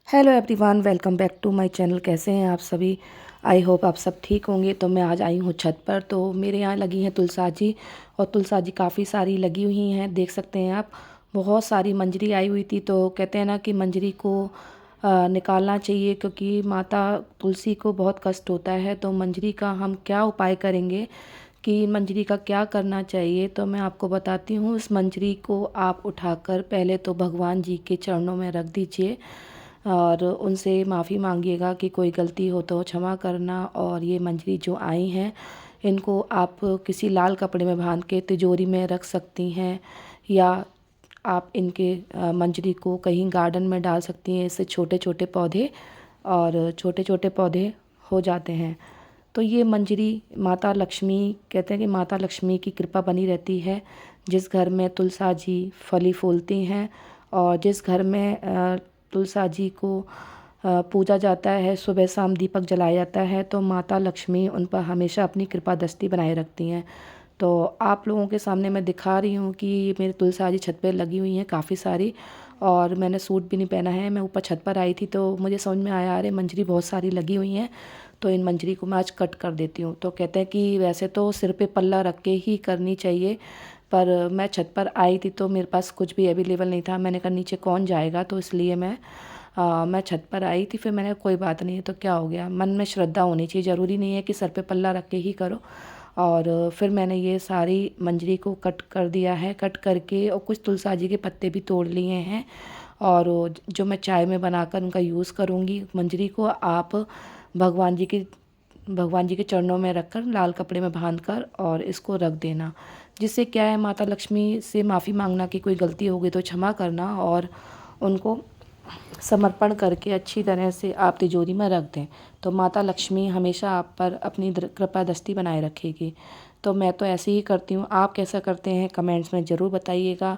Hello everyone, welcome back to my channel. कैसे हैं आप सभी? आई होप आप सब ठीक होंगे। तो मैं आज आई हूँ छत पर। तो मेरे यहाँ लगी हैं तुलसाजी, और तुलसाजी काफ़ी सारी लगी हुई हैं, देख सकते हैं आप। बहुत सारी मंजरी आई हुई थी। तो कहते हैं ना कि मंजरी को निकालना चाहिए, क्योंकि माता तुलसी को बहुत कष्ट होता है। तो मंजरी का हम क्या उपाय करेंगे कि मंजरी का क्या करना चाहिए, तो मैं आपको बताती हूँ। इस मंजरी को आप उठाकर पहले तो भगवान जी के चरणों में रख दीजिए और उनसे माफ़ी मांगिएगा कि कोई गलती हो तो क्षमा करना। और ये मंजरी जो आई हैं, इनको आप किसी लाल कपड़े में बांध के तिजोरी में रख सकती हैं, या आप इनके मंजरी को कहीं गार्डन में डाल सकती हैं। इससे छोटे छोटे पौधे और छोटे छोटे पौधे हो जाते हैं। तो ये मंजरी माता लक्ष्मी, कहते हैं कि माता लक्ष्मी की कृपा बनी रहती है। जिस घर में तुलसा जी फली फूलती हैं और जिस घर में तुलसा जी को पूजा जाता है, सुबह शाम दीपक जलाया जाता है, तो माता लक्ष्मी उन पर हमेशा अपनी कृपा दृष्टि बनाए रखती हैं। तो आप लोगों के सामने मैं दिखा रही हूँ कि मेरी तुलसा जी छत पे लगी हुई हैं काफ़ी सारी। और मैंने सूट भी नहीं पहना है, मैं ऊपर छत पर आई थी तो मुझे समझ में आया, अरे मंजरी बहुत सारी लगी हुई हैं, तो इन मंजरी को मैं आज कट कर देती हूँ। तो कहते हैं कि वैसे तो सिर पे पल्ला रख के ही करनी चाहिए, पर मैं छत पर आई थी तो मेरे पास कुछ भी अवेलेबल नहीं था। मैंने कहा नीचे कौन जाएगा, तो इसलिए मैं छत पर आई थी। फिर मैंने कोई बात नहीं है तो क्या हो गया, मन में श्रद्धा होनी चाहिए, ज़रूरी नहीं है कि सर पे पल्ला रख के ही करो। और फिर मैंने ये सारी मंजरी को कट कर दिया है, कट करके, और कुछ तुलसा जी के पत्ते भी तोड़ लिए हैं। और जो मैं चाय में बनाकर उनका यूज़ करूँगी, मंजरी को आप भगवान जी की भगवान जी के चरणों में रखकर लाल कपड़े में बांधकर और इसको रख देना। जिससे क्या है, माता लक्ष्मी से माफ़ी मांगना कि कोई गलती हो गई तो क्षमा करना, और उनको समर्पण करके अच्छी तरह से आप तिजोरी में रख दें। तो माता लक्ष्मी हमेशा आप पर अपनी कृपा दृष्टि बनाए रखेगी। तो मैं तो ऐसे ही करती हूँ। आप कैसा करते हैं कमेंट्स में ज़रूर बताइएगा,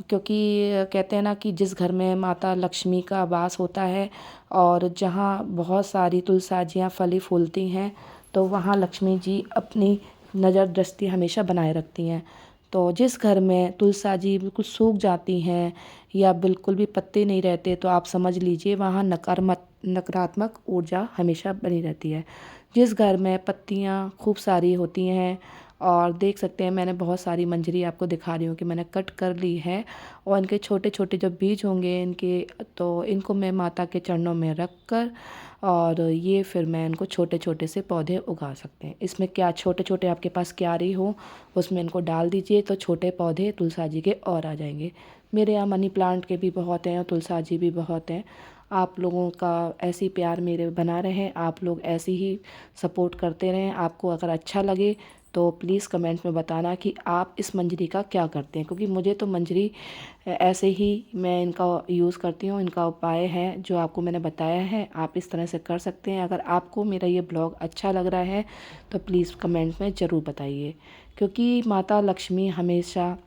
क्योंकि कहते हैं ना कि जिस घर में माता लक्ष्मी का वास होता है और जहाँ बहुत सारी तुलसाजियाँ फली फूलती हैं, तो वहाँ लक्ष्मी जी अपनी नज़र दृष्टि हमेशा बनाए रखती हैं। तो जिस घर में तुलसा जी बिल्कुल सूख जाती हैं या बिल्कुल भी पत्ते नहीं रहते, तो आप समझ लीजिए वहाँ नकारात्मक ऊर्जा हमेशा बनी रहती है। जिस घर में पत्तियाँ खूब सारी होती हैं, और देख सकते हैं मैंने बहुत सारी मंजरी आपको दिखा रही हूँ कि मैंने कट कर ली है, और इनके छोटे छोटे जो बीज होंगे इनके, तो इनको मैं माता के चरणों में रख कर, और ये फिर मैं इनको छोटे छोटे से पौधे उगा सकते हैं। इसमें क्या छोटे छोटे आपके पास क्यारी हो उसमें इनको डाल दीजिए, तो छोटे पौधे तुलसा जी के और आ जाएंगे। मेरे यहाँ मनी प्लांट के भी बहुत हैं और तुलसा जी भी बहुत हैं। आप लोगों का ऐसे ही प्यार मेरे बना रहे, आप लोग ऐसे ही सपोर्ट करते रहें। आपको अगर अच्छा लगे तो प्लीज़ कमेंट्स में बताना कि आप इस मंजरी का क्या करते हैं, क्योंकि मुझे तो मंजरी ऐसे ही मैं इनका यूज़ करती हूँ। इनका उपाय है जो आपको मैंने बताया है, आप इस तरह से कर सकते हैं। अगर आपको मेरा ये ब्लॉग अच्छा लग रहा है तो प्लीज़ कमेंट्स में ज़रूर बताइए, क्योंकि माता लक्ष्मी हमेशा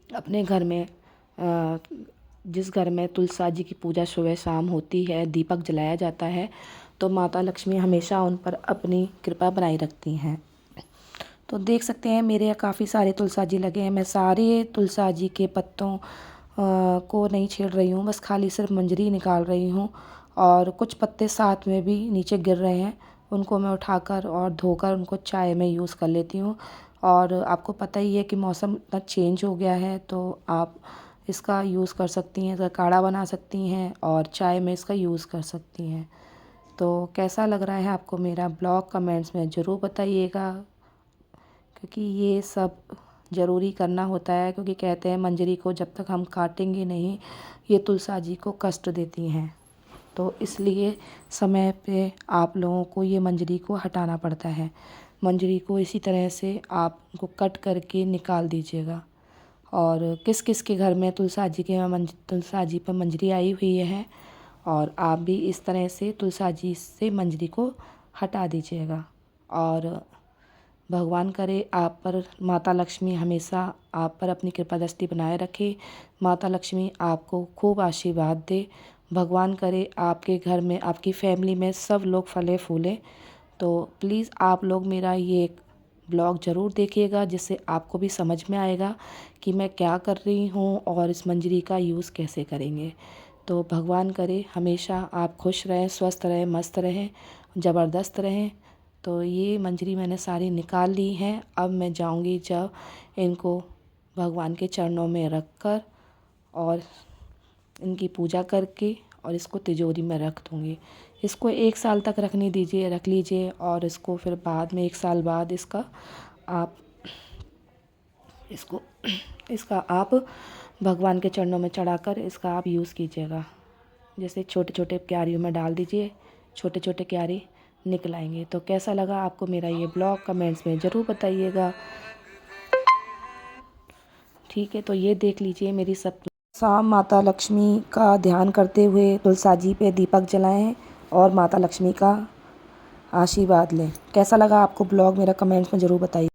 अपने घर में जिस घर में तुलसा जी की पूजा सुबह शाम होती है, दीपक जलाया जाता है, तो माता लक्ष्मी हमेशा उन पर अपनी कृपा बनाई रखती हैं। तो देख सकते हैं मेरे यहाँ काफ़ी सारे तुलसा जी लगे हैं। मैं सारे तुलसा जी के पत्तों को नहीं छेड़ रही हूँ, बस खाली सिर्फ मंजरी निकाल रही हूँ। और कुछ पत्ते साथ में भी नीचे गिर रहे हैं, उनको मैं उठाकर और धोकर उनको चाय में यूज़ कर लेती हूँ। और आपको पता ही है कि मौसम इतना चेंज हो गया है, तो आप इसका यूज़ कर सकती हैं, इसका काढ़ा बना सकती हैं और चाय में इसका यूज़ कर सकती हैं। तो कैसा लग रहा है आपको मेरा ब्लॉग, कमेंट्स में ज़रूर बताइएगा, क्योंकि ये सब ज़रूरी करना होता है। क्योंकि कहते हैं मंजरी को जब तक हम काटेंगे नहीं, ये तुलसा जी को कष्ट देती हैं। तो इसलिए समय पे आप लोगों को ये मंजरी को हटाना पड़ता है। मंजरी को इसी तरह से आप उनको कट करके निकाल दीजिएगा। और किस किस के घर में तुलसा जी पर मंजरी आई हुई है, और आप भी इस तरह से तुलसा जी से मंजरी को हटा दीजिएगा। और भगवान करे आप पर माता लक्ष्मी हमेशा आप पर अपनी कृपा दृष्टि बनाए रखे। माता लक्ष्मी आपको खूब आशीर्वाद दे। भगवान करे आपके घर में, आपकी फैमिली में सब लोग फले फूले। तो प्लीज़ आप लोग मेरा ये ब्लॉग ज़रूर देखिएगा, जिससे आपको भी समझ में आएगा कि मैं क्या कर रही हूँ और इस मंजरी का यूज़ कैसे करेंगे। तो भगवान करे हमेशा आप खुश रहें, स्वस्थ रहें, मस्त रहें, ज़बरदस्त रहें। तो ये मंजरी मैंने सारी निकाल ली हैं। अब मैं जाऊंगी जब इनको भगवान के चरणों में रख कर और इनकी पूजा करके और इसको तिजोरी में रख दूँगी। इसको 1 साल तक रख लीजिए और इसको फिर बाद में 1 साल बाद इसका आप भगवान के चरणों में चढ़ाकर इसका आप यूज़ कीजिएगा। जैसे छोटे छोटे क्यारियों में डाल दीजिए, छोटे छोटे क्यारी निकल आएंगे। तो कैसा लगा आपको मेरा ये ब्लॉग कमेंट्स में ज़रूर बताइएगा। ठीक है, तो ये देख लीजिए मेरी सब शाम माता लक्ष्मी का ध्यान करते हुए तुलसा जी पे दीपक जलाएं और माता लक्ष्मी का आशीर्वाद लें। कैसा लगा आपको ब्लॉग मेरा कमेंट्स में ज़रूर बताइए।